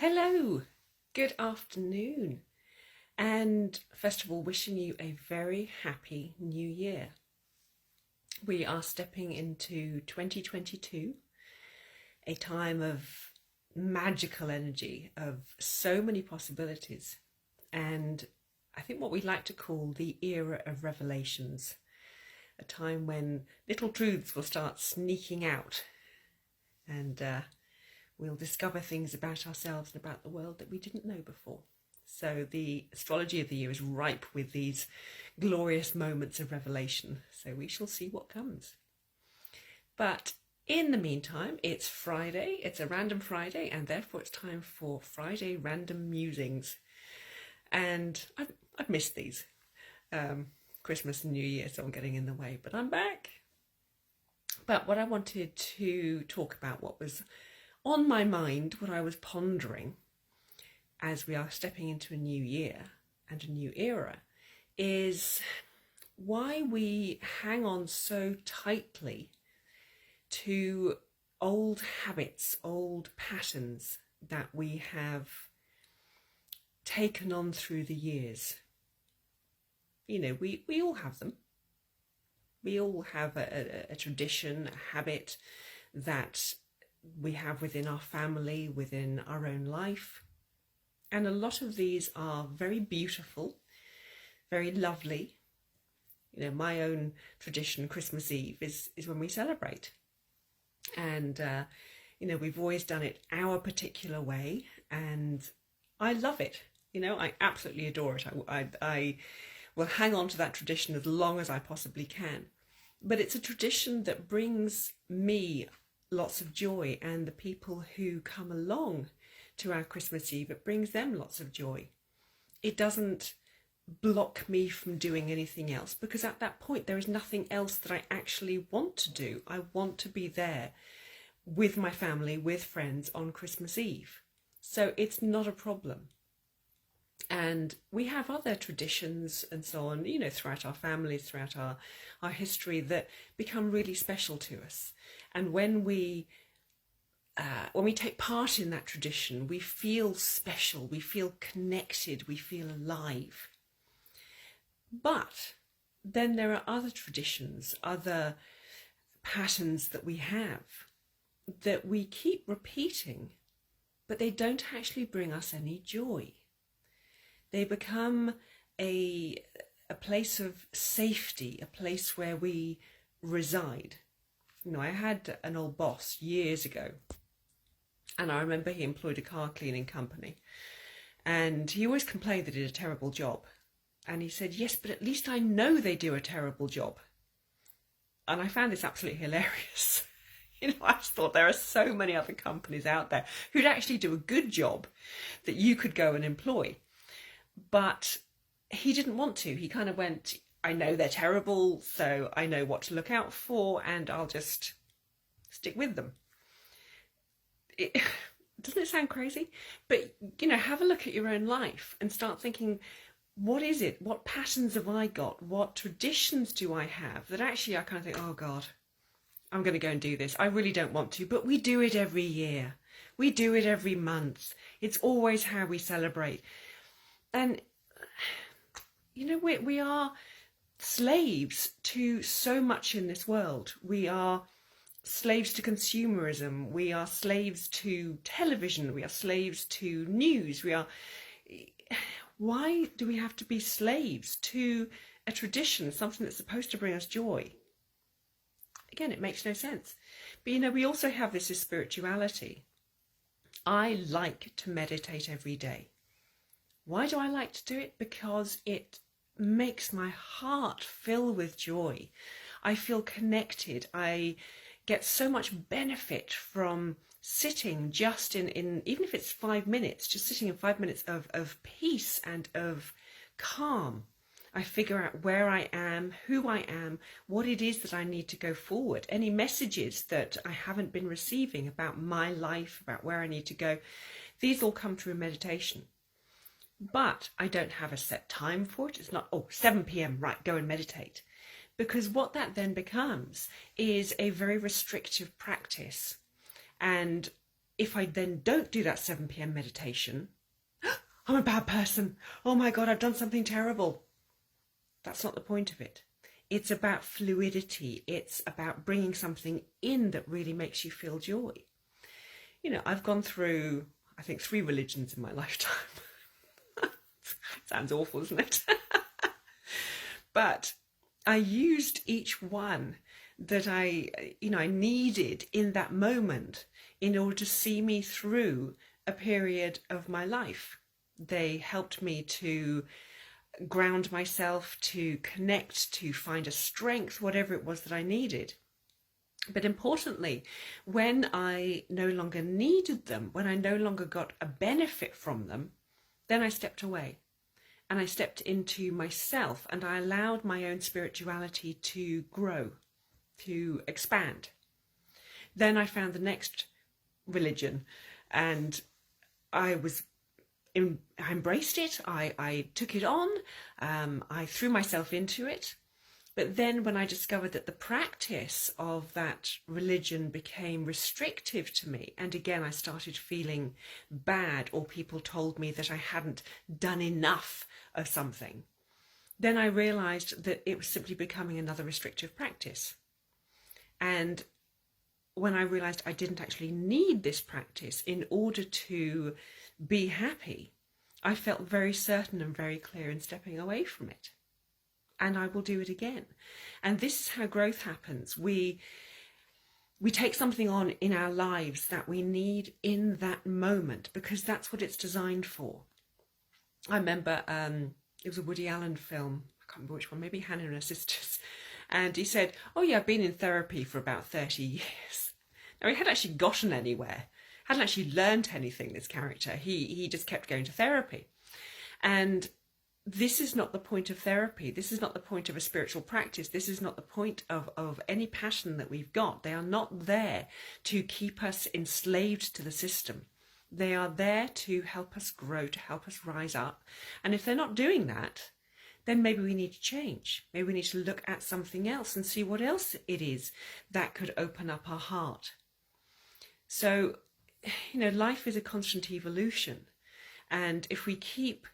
Hello, good afternoon, and first of all, wishing you a very happy new year. We are stepping into 2022, a time of magical energy, of so many possibilities, and I think what we like to call the era of revelations, a time when little truths will start sneaking out and we'll discover things about ourselves and about the world that we didn't know before. So the astrology of the year is ripe with these glorious moments of revelation. So we shall see what comes. But in the meantime, it's Friday. It's a random Friday, and therefore it's time for Friday Random Musings. And I've missed these. Christmas and New Year, so I'm getting in the way, but I'm back. But what I wanted to talk about, what was on my mind, what I was pondering as we are stepping into a new year and a new era, is why we hang on so tightly to old habits, old patterns that we have taken on through the years. You know, we all have them. We all have a tradition, a habit that we have within our family, within our own life. And a lot of these are very beautiful, very lovely. You know, my own tradition, Christmas Eve, is when we celebrate. And, you know, we've always done it our particular way. And I love it. You know, I absolutely adore it. I will hang on to that tradition as long as I possibly can. But it's a tradition that brings me lots of joy, and the people who come along to our Christmas Eve, it brings them lots of joy. It doesn't block me from doing anything else, because at that point there is nothing else that I actually want to do. I want to be there with my family, with friends on Christmas Eve. So it's not a problem. And we have other traditions and so on, you know, throughout our families, throughout our history, that become really special to us. And when we take part in that tradition, we feel special, we feel connected, we feel alive. But then there are other traditions, other patterns that we have that we keep repeating, but they don't actually bring us any joy. They become a place of safety, a place where we reside. You know, I had an old boss years ago, and I remember he employed a car cleaning company, and he always complained that he did a terrible job. And he said, yes, but at least I know they do a terrible job. And I found this absolutely hilarious. You know, I just thought there are so many other companies out there who'd actually do a good job that you could go and employ. But he didn't want to. He kind of went, I know they're terrible, so I know what to look out for, and I'll just stick with them. Doesn't it sound crazy? But, you know, have a look at your own life and start thinking, what is it? What patterns have I got? What traditions do I have that actually I kind of think, oh God, I'm going to go and do this. I really don't want to, but we do it every year. We do it every month. It's always how we celebrate. And, you know, we are slaves to so much in this world. We are slaves to consumerism. We are slaves to television. We are slaves to news. Why do we have to be slaves to a tradition, something that's supposed to bring us joy? Again, it makes no sense. But, you know, we also have this as spirituality. I like to meditate every day. Why do I like to do it? Because it makes my heart fill with joy. I feel connected. I get so much benefit from sitting just in even if it's 5 minutes, just sitting in 5 minutes of peace and of calm. I figure out where I am, who I am, what it is that I need to go forward. Any messages that I haven't been receiving about my life, about where I need to go, these all come through meditation. But I don't have a set time for it. It's not, 7 p.m, right, go and meditate. Because what that then becomes is a very restrictive practice. And if I then don't do that 7 p.m. meditation, I'm a bad person. Oh my God, I've done something terrible. That's not the point of it. It's about fluidity. It's about bringing something in that really makes you feel joy. You know, I've gone through, I think, 3 religions in my lifetime. Sounds awful, isn't it? But I used each one that I needed in that moment in order to see me through a period of my life. They helped me to ground myself, to connect, to find a strength, whatever it was that I needed. But importantly, when I no longer needed them, when I no longer got a benefit from them, then I stepped away and I stepped into myself and I allowed my own spirituality to grow, to expand. Then I found the next religion and I embraced it, I took it on, I threw myself into it. But then when I discovered that the practice of that religion became restrictive to me, and again I started feeling bad, or people told me that I hadn't done enough of something, then I realised that it was simply becoming another restrictive practice. And when I realised I didn't actually need this practice in order to be happy, I felt very certain and very clear in stepping away from it. And I will do it again. And this is how growth happens. We take something on in our lives that we need in that moment because that's what it's designed for. I remember it was a Woody Allen film. I can't remember which one, maybe Hannah and Her Sisters. And he said, oh yeah, I've been in therapy for about 30 years. Now he hadn't actually gotten anywhere. Hadn't actually learned anything, this character. He just kept going to therapy. And this is not the point of therapy. This is not the point of a spiritual practice. This is not the point of any passion that we've got. They are not there to keep us enslaved to the system. They are there to help us grow, to help us rise up. And if they're not doing that, then maybe we need to change. Maybe we need to look at something else and see what else it is that could open up our heart. So, life is a constant evolution. And if we keep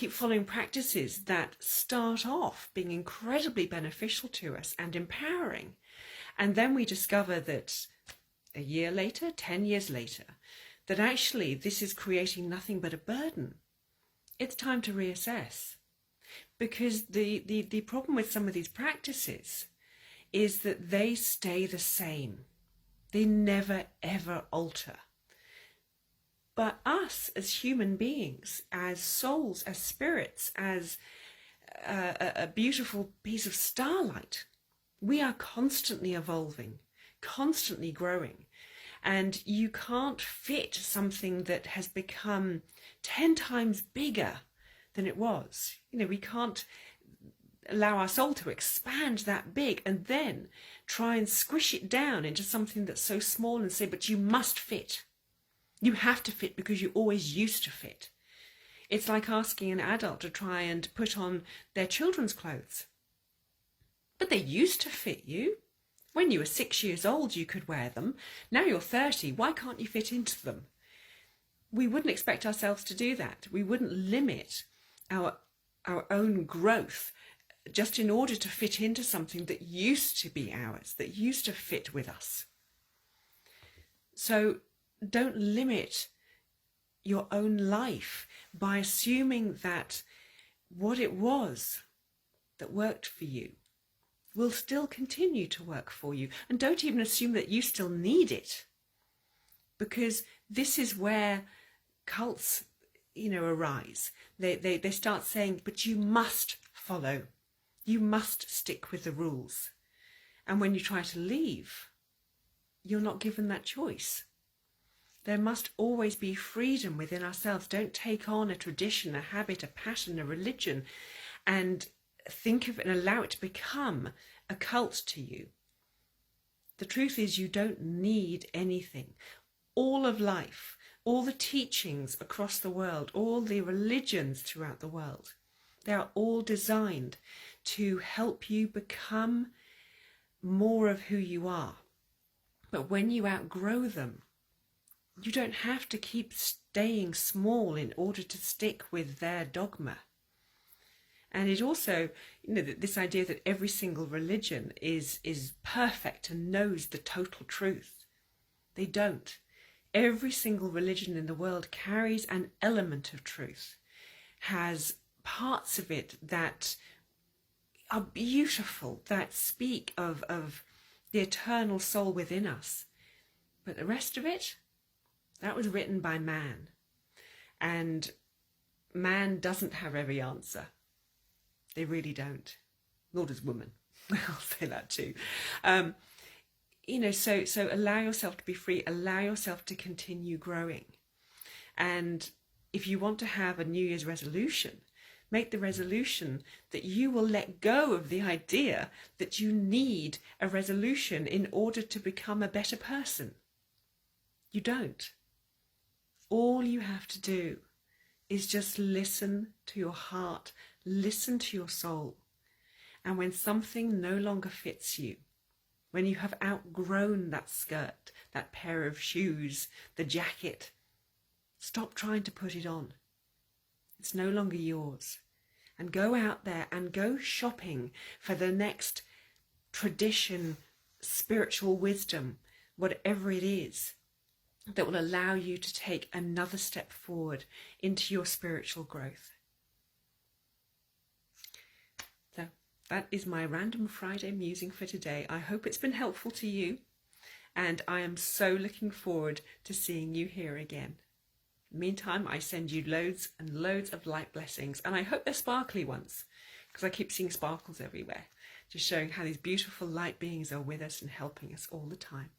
following practices that start off being incredibly beneficial to us and empowering, and then we discover that a year later, 10 years later, that actually this is creating nothing but a burden, it's time to reassess. Because the problem with some of these practices is that they stay the same. They never, ever alter. But us as human beings, as souls, as spirits, as a beautiful piece of starlight, we are constantly evolving, constantly growing. And you can't fit something that has become 10 times bigger than it was. We can't allow our soul to expand that big and then try and squish it down into something that's so small and say, but you must fit. You have to fit because you always used to fit. It's like asking an adult to try and put on their children's clothes. But they used to fit you. When you were 6 years old, you could wear them. Now you're 30. Why can't you fit into them? We wouldn't expect ourselves to do that. We wouldn't limit our own growth just in order to fit into something that used to be ours, that used to fit with us. So don't limit your own life by assuming that what it was that worked for you will still continue to work for you. And don't even assume that you still need it, because this is where cults, arise. They start saying, but you must follow. You must stick with the rules. And when you try to leave, you're not given that choice. There must always be freedom within ourselves. Don't take on a tradition, a habit, a pattern, a religion, and think of it and allow it to become a cult to you. The truth is, you don't need anything. All of life, all the teachings across the world, all the religions throughout the world, they are all designed to help you become more of who you are. But when you outgrow them, you don't have to keep staying small in order to stick with their dogma. And it also, this idea that every single religion is perfect and knows the total truth. They don't. Every single religion in the world carries an element of truth, has parts of it that are beautiful, that speak of the eternal soul within us. But the rest of it, that was written by man. And man doesn't have every answer. They really don't. Nor does woman. I'll say that too. So allow yourself to be free. Allow yourself to continue growing. And if you want to have a New Year's resolution, make the resolution that you will let go of the idea that you need a resolution in order to become a better person. You don't. All you have to do is just listen to your heart, listen to your soul. And when something no longer fits you, when you have outgrown that skirt, that pair of shoes, the jacket, stop trying to put it on. It's no longer yours. And go out there and go shopping for the next tradition, spiritual wisdom, whatever it is, that will allow you to take another step forward into your spiritual growth. So that is my Random Friday musing for today. I hope it's been helpful to you, and I am so looking forward to seeing you here again. Meantime, I send you loads and loads of light blessings, and I hope they're sparkly ones, because I keep seeing sparkles everywhere, just showing how these beautiful light beings are with us and helping us all the time.